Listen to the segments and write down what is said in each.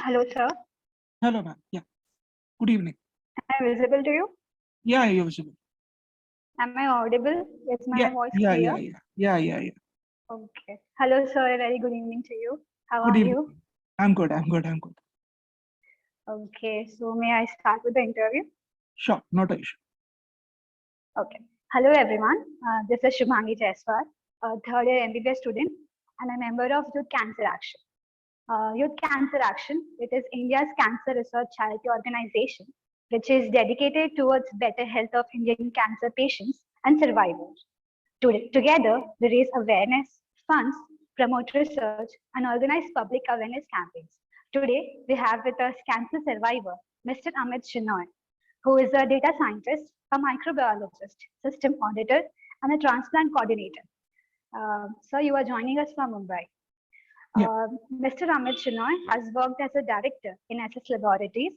Hello, sir. Hello, ma'am. Yeah. Good evening. Am I visible to you? Yeah, you're visible. Am I audible? Is my voice clear? Yeah. Okay. Hello, sir. A very good evening to you. How Good are evening. you? I'm good. Okay. So, may I start with the interview? Sure, not an issue. Okay. Hello, everyone. This is Shubhangi Jaiswal, a third year MBBS student, and a member of Youth Cancer Action. Youth Cancer Action, it is India's cancer research charity organization, which is dedicated towards better health of Indian cancer patients and survivors. Together, we raise awareness, funds, promote research, and organize public awareness campaigns. Today, we have with us cancer survivor, Mr. Amit Shinoy, who is a data scientist, a microbiologist, system auditor, and a transplant coordinator. So, you are joining us from Mumbai. Yeah. Mr. Amit Shinoy has worked as a director in SS Laboratories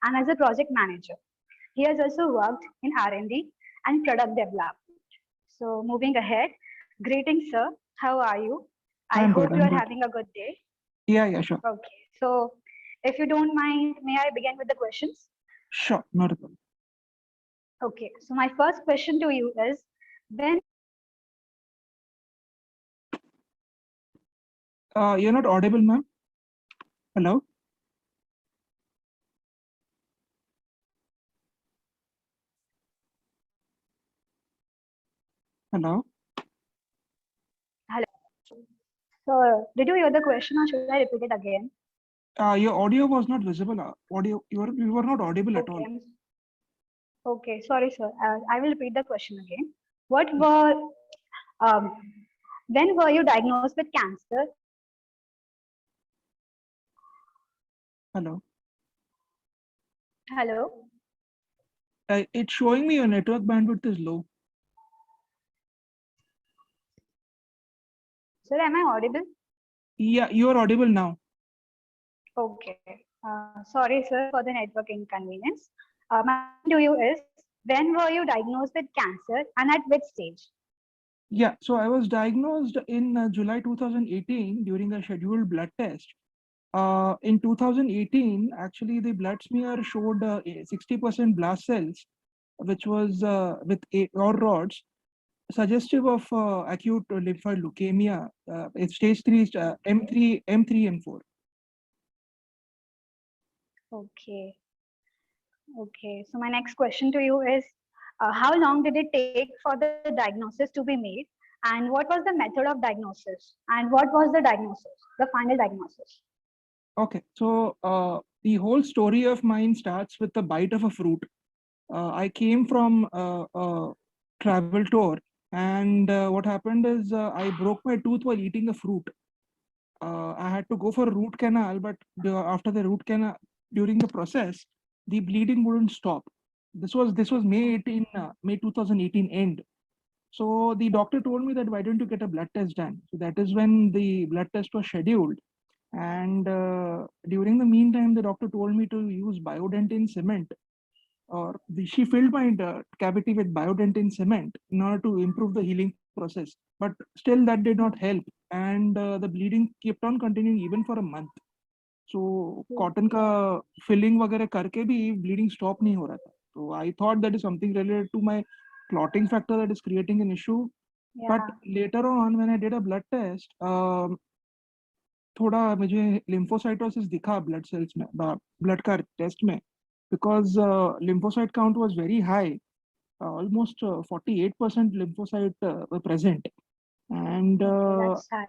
and as a project manager. He has also worked in R&D and product development. So moving ahead, greetings, sir. How are you? I I'm hope good. you I'm are good. having a good day. Yeah, sure. Okay. So if you don't mind, may I begin with the questions? Sure, not a problem. Okay. So my first question to you is, when You're not audible, ma'am. Hello? Hello? hello. So did you hear the question or should I repeat it again? Your audio was not visible. You were not audible at all. Okay. Okay. Sorry, sir. I will repeat the question again. What were um, when were you diagnosed with cancer? Hello? Hello. It's showing me your network bandwidth is low. Sir, am I audible? Yeah, you are audible now. Okay. Sorry, sir, for the network inconvenience. My question to you is, when were you diagnosed with cancer and at which stage? Yeah, so I was diagnosed in July 2018 during a scheduled blood test. In 2018, actually, the blood smear showed 60% blast cells, which was with or rods, suggestive of acute lymphoid leukemia. It's stage 3, M3, M4. Okay. Okay. So my next question to you is, how long did it take for the diagnosis to be made? And what was the method of diagnosis? And what was the diagnosis, the final diagnosis? Okay, so the whole story of mine starts with the bite of a fruit. I came from a travel tour, and what happened is I broke my tooth while eating a fruit. I had to go for a root canal, but after the root canal, during the process, the bleeding wouldn't stop. This was May 2018 end. So the doctor told me that why don't you get a blood test done? So that is when the blood test was scheduled. And during the meantime, the doctor told me to use biodentin cement, or she filled my cavity with biodentin cement in order to improve the healing process. But still, that did not help, and the bleeding kept on continuing even for a month. So cotton ka filling वगैरह करके भी bleeding stop नहीं हो रहा था. So I thought that is something related to my clotting factor that is creating an issue. But Yeah. later on, when I did a blood test, थोड़ा मुझे lymphocytosis दिखा blood cells में, blood का test में, because lymphocyte count was very high. Almost 48% lymphocyte were present, and Okay, that's high.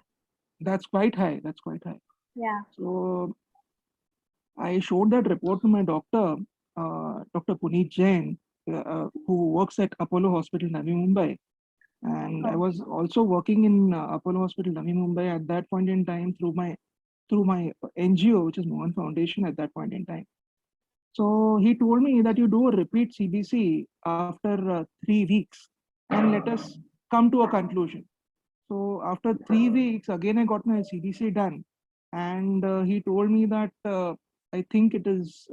that's quite high. That's quite high. Yeah. So I showed that report to my doctor, Dr. Puneet Jain, who works at Apollo Hospital, Navi Mumbai. And I was also working in Apollo Hospital, Navi Mumbai at that point in time through my NGO, which is Mohan Foundation at that point in time. So he told me that you do a repeat CBC after 3 weeks and let us come to a conclusion. So after 3 weeks, again I got my CBC done, and he told me that I think it is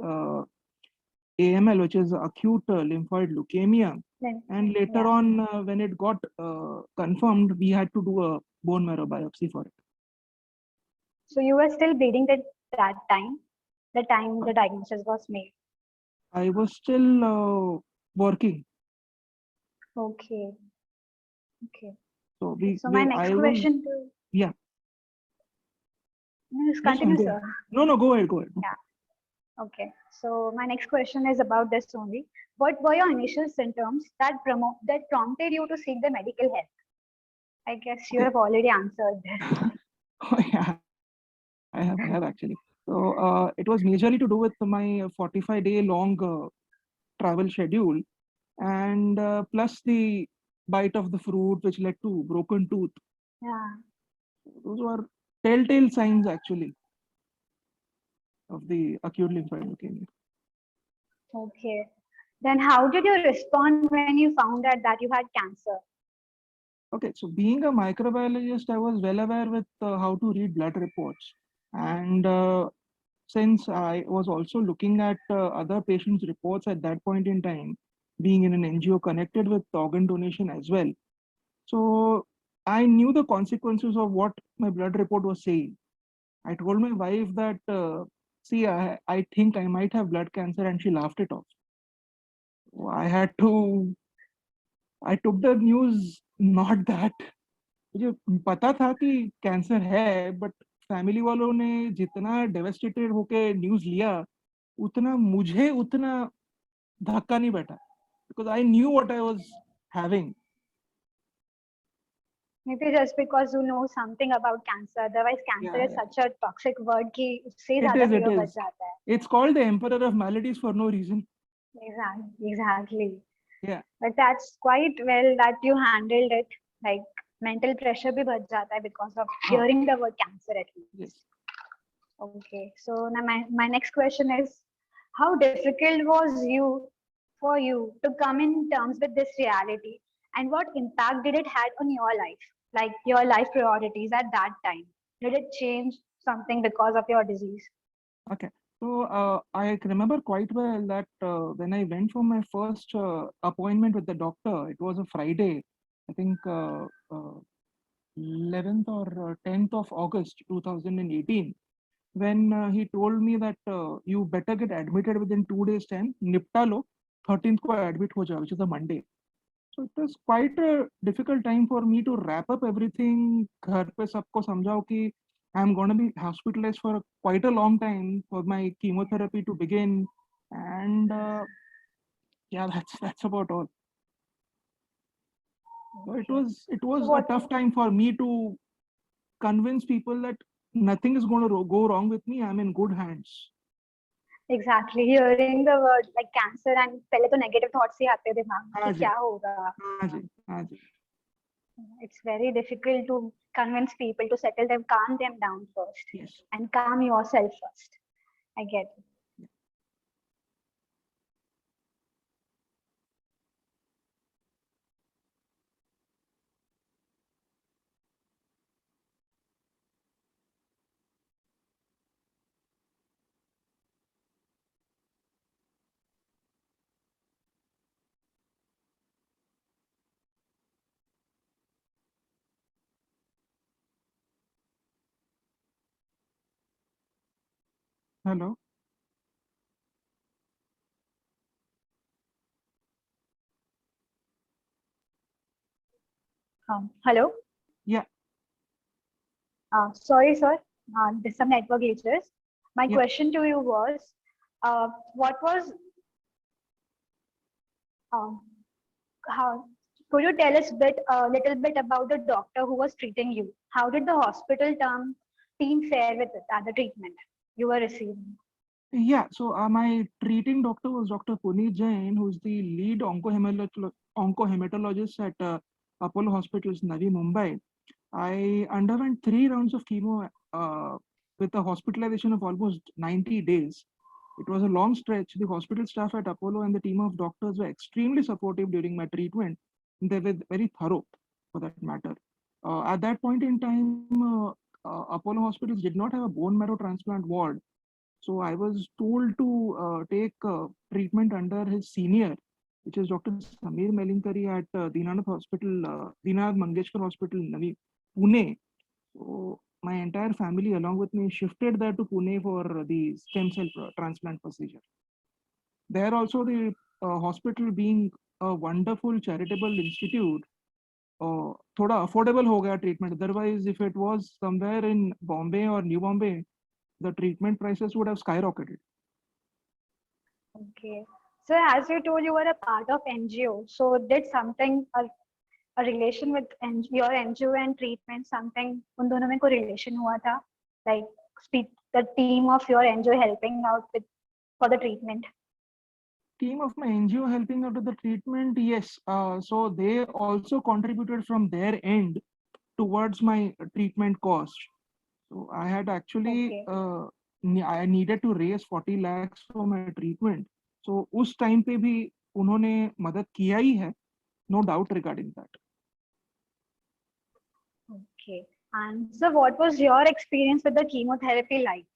AML, which is acute lymphoid leukemia. And later Yeah. on, when it got confirmed, we had to do a bone marrow biopsy for it. So you were still bleeding that time, the time the diagnosis was made. I was still working. Okay. Okay. So So my next I was, question to yeah. Just Yes, ma'am, continue, go ahead. sir. No, go ahead, go ahead. Yeah. Okay. So my next question is about this only. What were your initial symptoms that prompted you to seek the medical help? I guess you Okay. have already answered this. Oh, yeah, I have actually. So it was majorly to do with my 45-day long travel schedule, and plus the bite of the fruit, which led to broken tooth. Yeah. Those were telltale signs actually of the acute lymphoid leukemia. Okay. Then how did you respond when you found out that you had cancer? Okay, so being a microbiologist, I was well aware with how to read blood reports, and since I was also looking at other patients' reports at that point in time, being in an NGO connected with organ donation as well. So I knew the consequences of what my blood report was saying. I told my wife that, see, I think I might have blood cancer, and she laughed it off. So I took the news not that. मुझे पता था कि cancer है, but family वालों ने जितना devastated होके news लिया, मुझे उतना धक्का नहीं बैठा, because I knew what I was having. Maybe just because you know something about cancer. Otherwise, cancer Yeah, is yeah. such a toxic word कि उससे It ज़्यादा is, it fear बढ़ is. जाता है. It's called the emperor of maladies for no reason. Exactly. Yeah. But that's quite well that you handled it. Like mental pressure भी बढ़ जाता है because of Huh. hearing the word cancer at least. Yes. Okay. So now my next question is, how difficult was you for you to come in terms with this reality, and what impact did it had on your life, like your life priorities at that time? Did it change something because of your disease? Okay. So I remember quite well that when I went for my first appointment with the doctor, it was a Friday, I think 11th or 10th of August 2018, when he told me that you better get admitted within 2 days time, निपटा लो, 13th को admit हो जाओ, which is a Monday. So it was quite a difficult time for me to wrap up everything. घर पे सबको समझाओ कि I'm going to be hospitalized for quite a long time for my chemotherapy to begin, and yeah, that's about all. So it So was a what tough time for me to convince people that nothing is going to go wrong with me. I'm in good hands. exactly hearing the word like cancer and पहले तो negative thoughts ही आते हैं दिमाग में हाँ कि जी, क्या होगा. हाँ जी, हाँ जी. It's very difficult to convince people to settle them, calm them down first, Yes. and calm yourself first. I get it. Hello. Hello. Yeah. Sorry, sir. There's some network glitches. My Yeah. question to you was, what was um, how? Could you tell us a little bit about the doctor who was treating you? How did the hospital team fare with it at the treatment you were receiving? Yeah, so my treating doctor was Dr. Puneet Jain, who's the lead oncohematologist at Apollo Hospitals, Navi Mumbai. I underwent 3 rounds of chemo with a hospitalization of almost 90 days. It was a long stretch. The hospital staff at Apollo and the team of doctors were extremely supportive during my treatment. They were very thorough, for that matter. At that point in time, Apollo Hospitals did not have a bone marrow transplant ward, so I was told to take treatment under his senior, which is Dr. Samir Melinkari at Dinanath Hospital, Dinanath Mangeshkar Hospital, Navi, Pune. So my entire family along with me shifted there to Pune for the stem cell transplant procedure. There also the hospital being a wonderful charitable institute, थोड़ा affordable हो गया treatment. Otherwise, if it was somewhere in Bombay or New Bombay, the treatment prices would have skyrocketed. Okay. So as you told, you were a part of NGO. So did something a relation with your NGO and treatment something उन दोनों में कोई relation हुआ था? Like the team of your NGO helping out with for the treatment. Team of my NGO helping out with the treatment, yes. So they also contributed from their end towards my treatment cost. So I had actually I needed to raise 40 lakhs for my treatment. So उस time पे भी उन्होंने मदद किया ही है, no doubt regarding that. Okay. And so what was your experience with the chemotherapy like?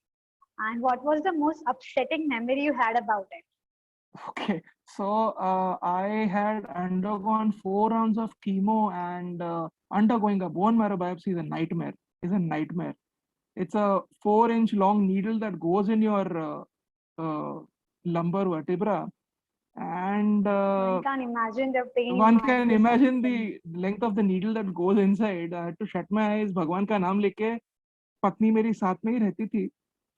And what was the most upsetting memory you had about it? Okay, so I had undergone 4 rounds of chemo, and undergoing a bone marrow biopsy is a nightmare. Is a nightmare. It's a 4-inch long needle that goes in your lumbar vertebra, and One can't imagine the pain. one can imagine the length of the needle that goes inside. I had to shut my eyes. भगवान का नाम लेके पत्नी मेरी साथ में ही रहती थी.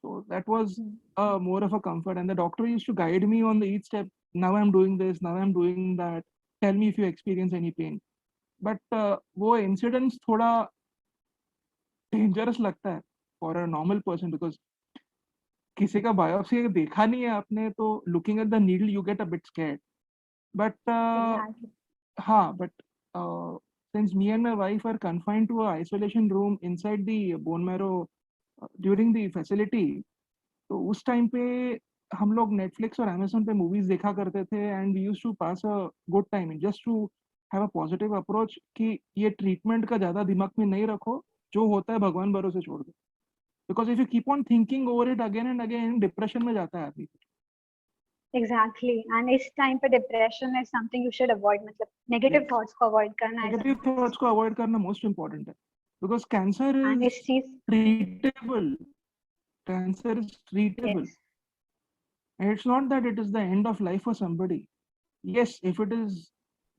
So that was more of a comfort. And the doctor used to guide me on the each step. Now I'm doing this. Now I'm doing that. Tell me if you experience any pain. But वो incidents थोड़ा dangerous लगता है for a normal person, because किसी का biopsy देखा नहीं है आपने तो looking at the needle you get a bit scared. But Exactly. but since me and my wife are confined to a isolation room inside the bone marrow during the facility, तो उस time पे हम लोग Netflix और Amazon पे movies देखा करते थे, and we used to pass a good time just to have a positive approach कि ये ट्रीटमेंट का ज्यादा दिमाग में नहीं रखो, जो होता है भगवान भरोसे छोड़ दो, because if you keep on thinking over it again and again depression में जाता है आदमी. Exactly. And इस time पे depression is something you should avoid. मतलब negative thoughts को avoid करना है. नेगेटिव थॉट्स को अवॉइड करना मोस्ट इंपॉर्टेंट है, बिकॉज कैंसर And इज इस चीज treatable. Cancer is treatable. yes. And it's not that it is the end of life for somebody. Yes, if it is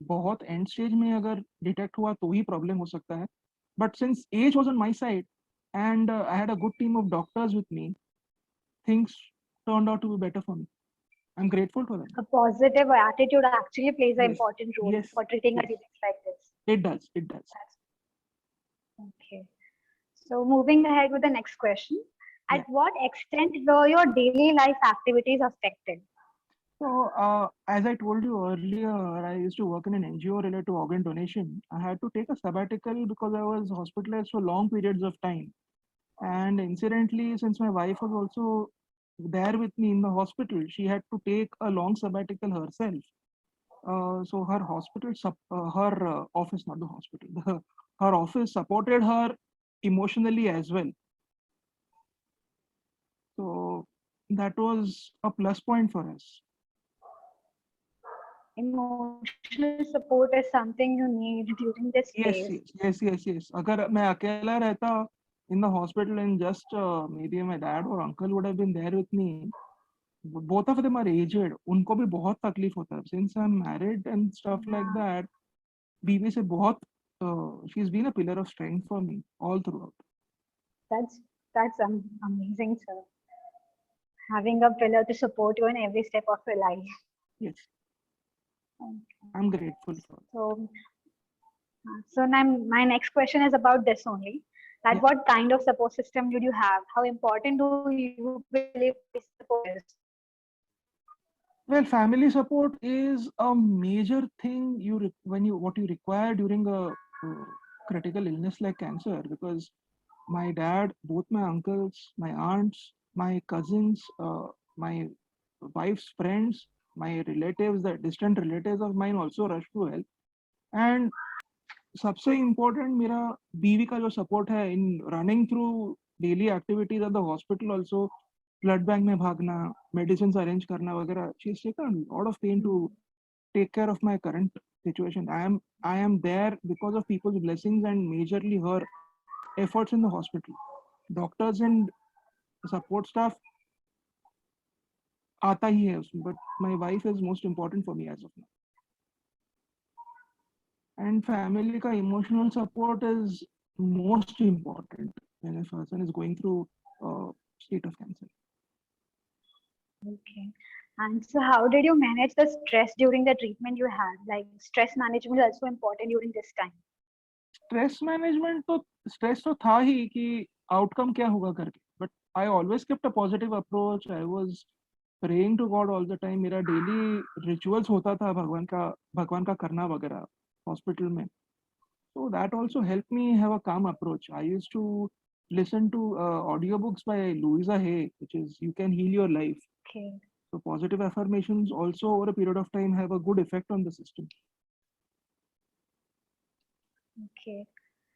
बहुत end stage में अगर detect हुआ तो ही problem हो सकता है. But since age was on my side and I had a good team of doctors with me, things turned out to be better for me. I'm grateful for that. A positive attitude actually plays an Yes. important role Yes. for treating a Yes. disease like this. It does. It does. Okay. So moving ahead with the next question. At Yeah. what extent were your daily life activities affected? So, as I told you earlier, I used to work in an NGO related to organ donation. I had to take a sabbatical because I was hospitalized for long periods of time. And incidentally, since my wife was also there with me in the hospital, she had to take a long sabbatical herself. So her hospital, her office, not the hospital, her office supported her emotionally as well. So that was a plus point for us. Emotional support is something you need during this Yes, phase. yes. अगर मैं अकेला रहता in the hospital and just maybe my dad or uncle would have been there with me. Both of them are aged. उनको भी बहुत तकलीफ होता है. Since I'm married and stuff like that, बीवी से बहुत she's been a pillar of strength for me all throughout. That's amazing, sir. Having a pillar to support you in every step of your life. Yes, Okay. I'm grateful for it. So now my next question is about this only. That Yeah. what kind of support system did you have? How important do you believe this support is? Well, family support is a major thing when you what you require during a critical illness like cancer, because my dad, both my uncles, my aunts, my cousins, my wife's friends, my relatives, the distant relatives of mine also rushed to help. And सबसे important मेरा बीवी का जो support है in running through daily activities at the hospital also, blood bank में भागना, medicines arrange करना वगैरह. She's taken a lot of pain to take care of my current situation. I am there because of people's blessings and majorly her efforts in the hospital. Doctors and support staff आता ही है उसमें, but my wife is most important for me as of now. And family का emotional support is most important when a person is going through state of cancer. Okay. And so how did you manage the stress during the treatment you had? Like stress management is also important during this time. Stress management तो stress तो था ही कि outcome क्या होगा करके, but I always kept a positive approach. I was praying to God all the time. मेरा daily rituals होता था भगवान का करना वगैरह हॉस्पिटल में. So that also helped me have a calm approach. I used to listen to audiobooks by Louisa Hay, which is You Can Heal Your Life. Okay. So positive affirmations also over a period of time have a good effect on the system. Okay.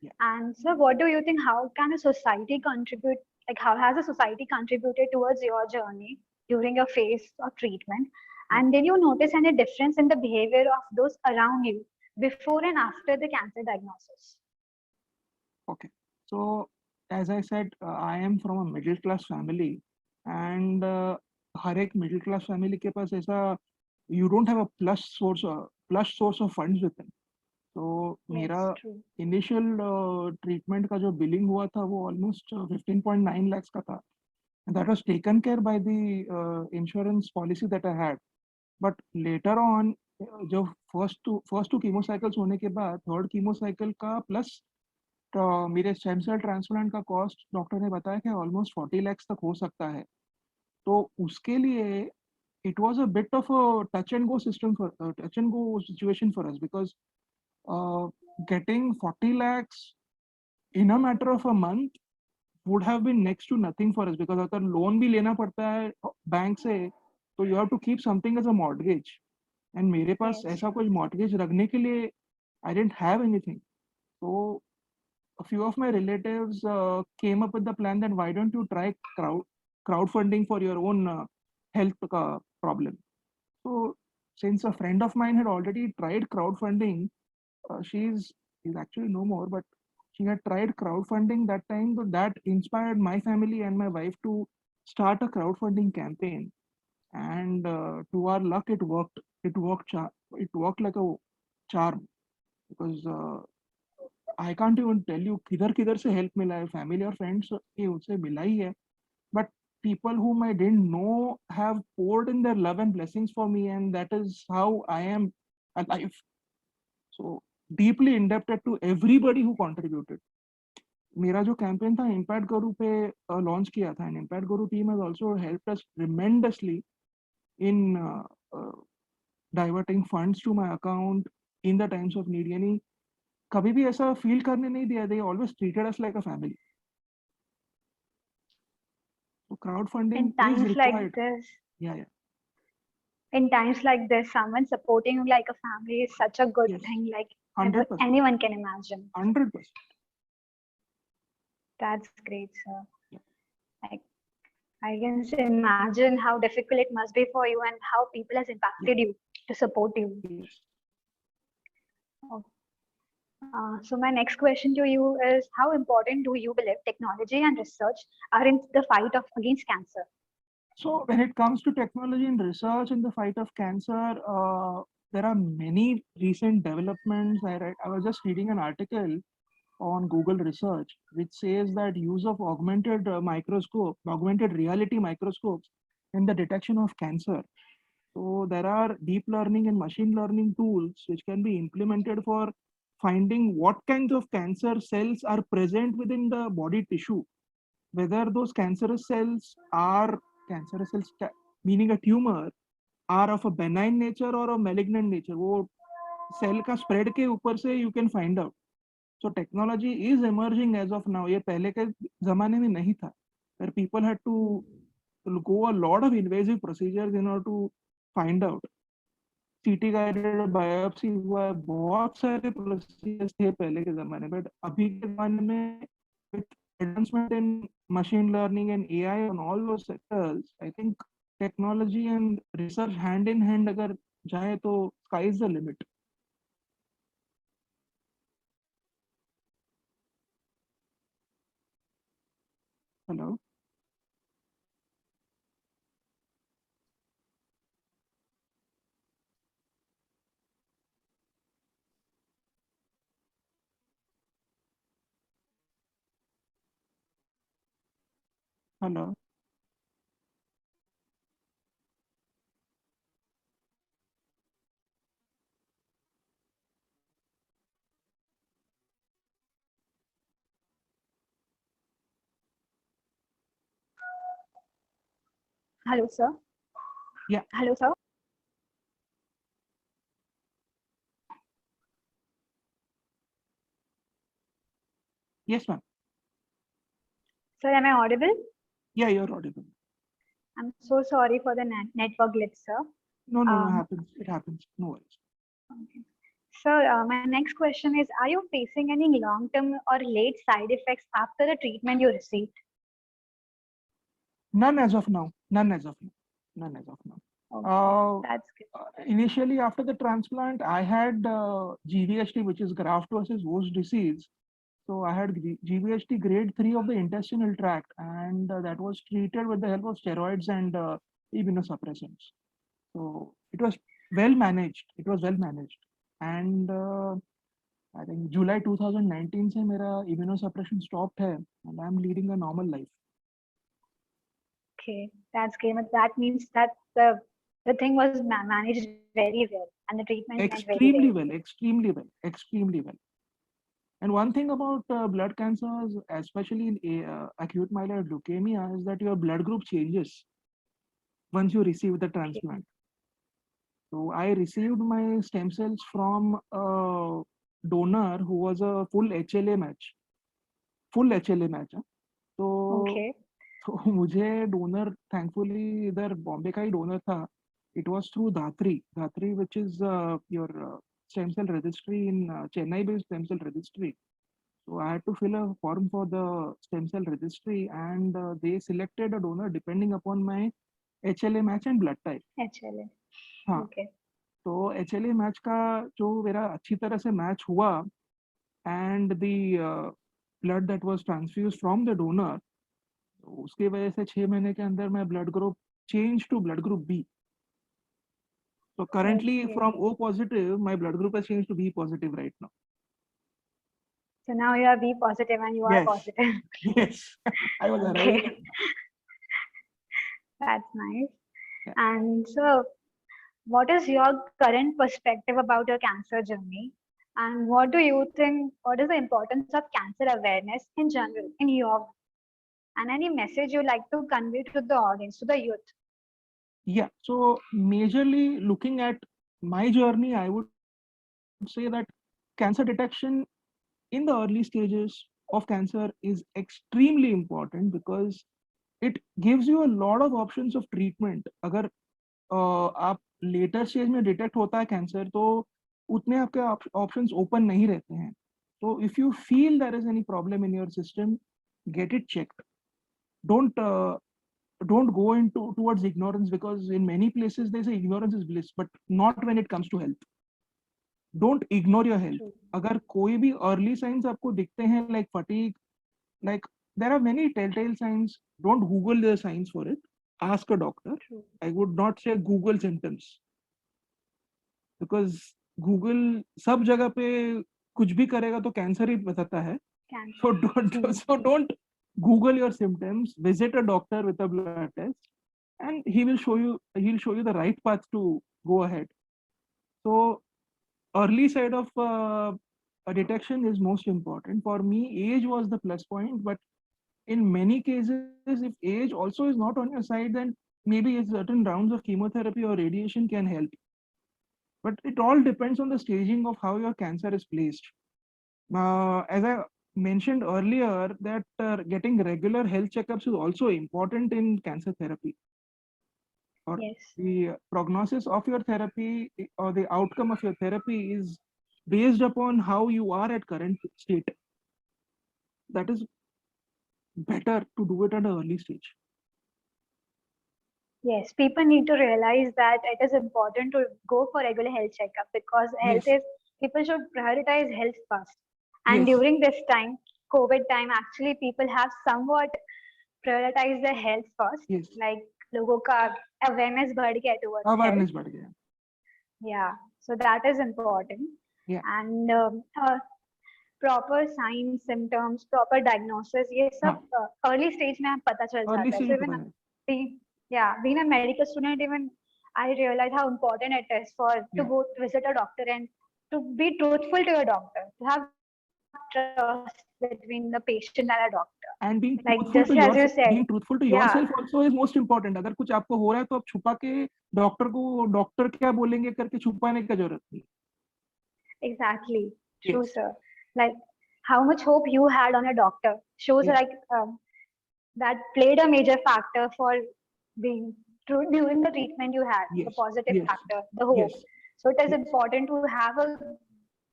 Yeah. And so what do you think, how can a society contribute, like how has a society contributed towards your journey during your phase of treatment? And did you notice any difference in the behavior of those around you before and after the cancer diagnosis? Okay. So as I said, I am from a middle class family, and हर एक middle class family के पास ऐसा, you don't have a plus source of funds with them. तो मेरा Yes, true. Initial treatment का जो billing हुआ था वो ऑलमोस्ट 15.9 lakhs का था. That was taken care by the insurance policy that I had. But later on जो फर्स्ट टू कीमो साइकिल्स होने के बाद थर्ड कीमो साइकिल का प्लस मेरे स्टेम सेल ट्रांसप्लांट का कॉस्ट डॉक्टर ने बताया कि ऑलमोस्ट 40 lakhs तक हो सकता है. तो उसके लिए it was a bit of a touch and go situation for us, because getting 40 lakhs in a matter of a month would have been next to nothing for us, because अगर loan भी लेना पड़ता है bank से तो you have to keep something as a mortgage, and मेरे पास Yes. ऐसा कुछ mortgage रखने के लिए I didn't have anything. So a few of my relatives came up with the plan that why don't you try crowdfunding for your own health problem. So since a friend of mine had already tried crowdfunding, she's actually no more, but she had tried crowdfunding that time. So that inspired my family and my wife to start a crowdfunding campaign. And to our luck, it worked. It worked like a charm, because I can't even tell you किधर किधर से help मिला है. Family और friends ये उससे मिला ही है. But people whom I didn't know have poured in their love and blessings for me, and that is how I am alive. So deeply indebted to everybody who contributed. मेरा जो campaign था impact गुरु पे launch किया था, and Impact Guru team has also helped us tremendously in diverting funds to my account in the times of need. यानी कभी भी ऐसा फील करने नहीं दिया. They always treated us like a family. So crowdfunding In is times like required. this, Yeah. in times like this, someone supporting you like a family is such a good Yes. thing, like 100%. anyone can imagine. 100%. That's great, sir. Like I can just imagine how difficult it must be for you and how people has impacted you to support you. Yes. So my next question to you is, how important do you believe technology and research are in the fight against cancer? So when it comes to technology and research in the fight of cancer, there are many recent developments. I was just reading an article on Google Research, which says that use of augmented reality microscopes in the detection of cancer. So there are deep learning and machine learning tools which can be implemented for finding what kinds of cancer cells are present within the body tissue, whether those cancerous cells meaning a tumor are of a benign nature or a malignant nature. वो cell का spread के ऊपर से you can find out. So technology is emerging as of now. ये पहले के जमाने में नहीं था, where people had to go a lot of invasive procedures in order to find out. सीटी गाइडेड बायोप्सी हुआ है, बहुत सारे प्रोसीजर्स थे पहले के जमाने में, बट अभी के जमाने में with advancement in machine learning and AI on all those sectors, I think technology and research hand in hand अगर जाए तो sky is the limit. Hello. Hello. Hello, sir. Yeah. Hello, sir. Yes, ma'am. Sir, am I audible? Yeah, you're audible. I'm so sorry for the network glitch, sir. No, no, no, Um, happens. It happens. No worries. okay. Sir, my next question is, are you facing any long-term or late side effects after the treatment you received? None as of now. None as of now. None as of now. Okay, that's good. Initially, after the transplant, I had GVHD, which is graft versus host disease. So I had GVHD grade 3 of the intestinal tract, and that was treated with the help of steroids and immunosuppressants. So it was well managed. It was well managed. And I think July 2019 से मेरा immunosuppression stopped है, and I'm leading a normal life. Okay, that's great. But that means that the thing was managed very well, and the treatment went very Extremely well. well, extremely well, extremely well. And one thing about blood cancers, especially in acute myeloid leukemia, is that your blood group changes once you receive the Okay. transplant. So I received my stem cells from a donor who was a full HLA match. Full HLA match. हाँ. तो Okay. तो मुझे donor thankfully इधर बॉम्बे का ही donor था. It was through धात्री which is your stem cell registry in Chennai based stem cell registry. So I had to fill a form for the stem cell registry, and they selected a donor depending upon my HLA match and blood type. HLA. हाँ. Okay. तो HLA match का जो मेरा अच्छी तरह से match हुआ, and the blood that was transfused from the donor, उसकी वजह से 6 महीने के अंदर मैं blood group change to blood group B. So currently Okay. from O positive, my blood group has changed to B positive right now. So now you are B positive and you are Yes. positive. Yes. I was arriving. Okay. That's nice. Yeah. And so, what is your current perspective about your cancer journey? And what do you think? What is the importance of cancer awareness in general in your, and any message you like to convey to the audience, to the youth? Yeah. So majorly looking at my journey, I would say that cancer detection in the early stages of cancer is extremely important because it gives you a lot of options of treatment. अगर आप later stage में detect होता है cancer, तो उतने आपके options open नहीं रहते हैं. तो if you feel there is any problem in your system, get it checked. Don't don't go into towards ignorance, because in many places they say ignorance is bliss, but not when it comes to health. Don't ignore your health. True. अगर कोई भी early signs आपको दिखते हैं like fatigue, like there are many telltale signs, don't Google the signs for it. Ask a doctor. True. I would not say Google symptoms, because Google सब जगह पे कुछ भी करेगा तो कैंसर ही बताता है. Cancer. So don't Google your symptoms. Visit a doctor with a blood test, and he'll show you the right path to go ahead. So early side of a detection is most important. For me, age was the plus point, but in many cases, if age also is not on your side, then maybe certain rounds of chemotherapy or radiation can help. But it all depends on the staging of how your cancer is placed. As I mentioned earlier, that getting regular health checkups is also important in cancer therapy. Or Yes. the prognosis of your therapy or the outcome of your therapy is based upon how you are at current state. That is better to do it at an early stage. Yes, people need to realize that it is important to go for regular health checkup, because health Yes. is, people should prioritize health first. And Yes. during this time, COVID time, actually people have somewhat prioritize their health first. Yes. Like लोगों का awareness बढ़ गया towards health. Awareness बढ़ गया. Yeah, so that is important. Yeah. And proper signs, symptoms, proper diagnosis, ये सब early stage में पता चल जाता Early है. stage So में even पता है. being a medical student, even I realized how important it is to go visit a doctor and to be truthful to your doctor, to have trust between the patient and a doctor. And being Like truthful just to as you yourself, said, being truthful to yourself also is most important. अगर कुछ आपको हो रहा है तो आप छुपा के डॉक्टर क्या बोलेंगे करके छुपाने की जरूरत नहीं. Exactly. True, Yes. sir. Like how much hope you had on a doctor shows like that played a major factor for being true during the treatment you had, the positive factor, the hope. So it is important to have a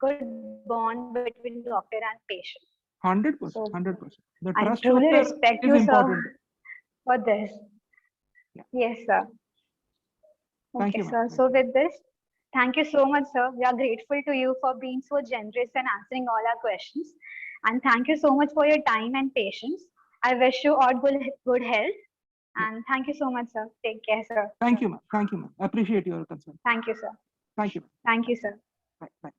good bond between doctor and patient. 100%, 100%. The I trust truly factor respect is you, important. sir, for this. Yes, sir. Thank Okay, you, sir. So with this, thank you so much, sir. We are grateful to you for being so generous and answering all our questions. And thank you so much for your time and patience. I wish you all good health. And thank you so much, sir. Take care, sir. Thank you, ma'am. Thank you, ma'am. Appreciate your concern. Thank you, sir. Thank you. Thank you, sir. Bye. Bye.